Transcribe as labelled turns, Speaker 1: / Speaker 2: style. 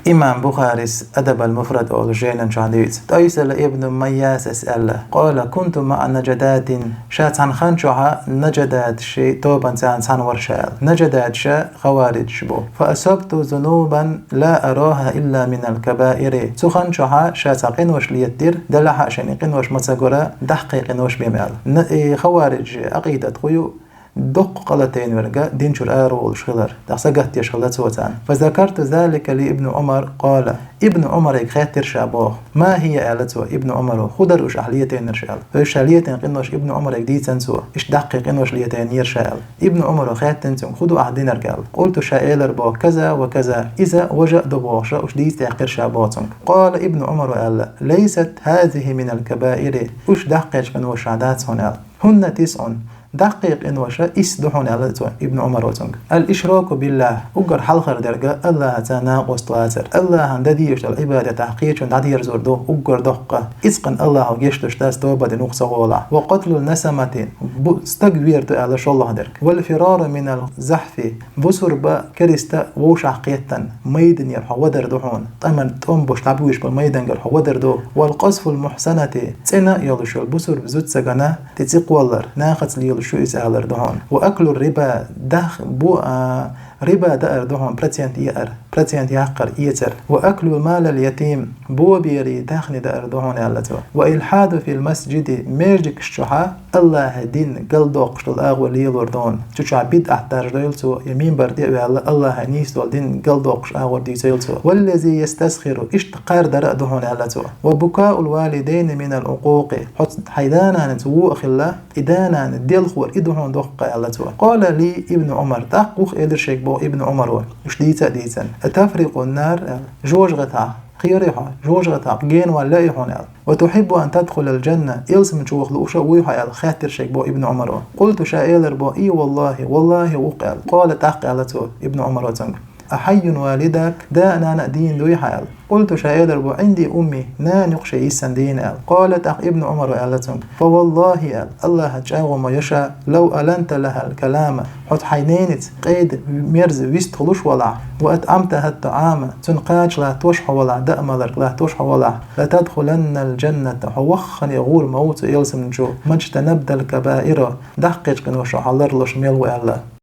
Speaker 1: إمام بخاريس أدب المفرد أو جينا شعديت تأيسل ابن مياس أسأل قال كنت مع نجدات شات عن خانشوها نجدات شيء توبا عن ورشال نجدات شاء خوارج شبو فأصبت ذنوبا لا أراها إلا من الكبائر سخانشوها شات قنوش ليتر دلها عشان قنوش متسقرا دحقي قنوش بيمال خوارج عقيدة خيو دق قلتين ورقة دين شر آرول شغلر تحسقت يشغلت سوتان فذكرت ذلك لابن عمر قال ابن عمر يخاتر شابوه ما هي آلته ابن عمر خدر وش أحليتين يرشال فإيش أحليتين قنوش ابن عمر يجديد سنسوه إيش دقي قنوش ليتين يرشال ابن عمر خاتنتم خدوا أحدين رجال قلت شائل ربو كذا وكذا إذا وجأ دبوشة وش ديس تحقر شابوتهم قال ابن عمر قال ليست هذه من الكبائر وش دقيش قنوش عادات هن 9 دقيق إن وشا إسدحون على ابن عمر وتنك الإشراك بالله أجر حلخر درجة الله تناقص طلاتر الله عندي يشتغل العبادة تحقيق عندي يرزور ده أجر دقة إسقن الله يشتش تاس توبة نقصة ولا وقتل النسمة استكبرت على شو الله درك والفرار من الزحف بصر با كريستا وش عقيتا ميدن يرح ودر دحون طمن تنبش تعبوش بالميدن يرح ودر ده والقصف المحسنة سنة يلش البصر بزود سجنة تتسق والر ناقص لي شو يسأل دهون وأكل الربا دخ بو ربا دأر دهون برتيانت يحقر يتر وأكل مال اليتيم بو بيري داخل دأر دهون يالتو وإلحاد في المسجد ميرجك الشحا الله دين قلدوق شل الأغوى ليلور دون تشع بيد أحتاج ديلتو يمين بردي الله نيس دول دين قلدوق أغوى ديتيلتو والذي يستسخر اشتقار درأ دهون يالتو وبكاء الوالدين من العقوق حط حيدانا نتوو أخلا إدانا نديل خور إدهون دقة يالتو قال لي ابن عمر تحقوخ إدر شيك بو ابن عمر وش ديتا أتفرق النار جوج غتاع خيرها جوج غتاع جين ولا يحون وتحب أن تدخل الجنة إلسم شوخ لوشا ويحيى خاتر شيك بو ابن عمر قلت شائل بو إي والله وقال قال تحقالته ابن عمر وتنك أحي والدك دا أنا دين دوي حال قلت شايدر بو عندي أمي نا نقشي السندين قالت ابن عمر قالتهم فوالله الله جاء ما يشاء لو ألنت لها الكلام حط حينينت قيد ميرز ويست خلوش ولا وأتعمتها الطعام تنقاج لا توشح ولا دأملك لا توشح ولا لا تدخلن الجنة حوخن يغول موت يلسم جو مجتنبد الكبائر دحقج كنوش حلر لش ميل وإلا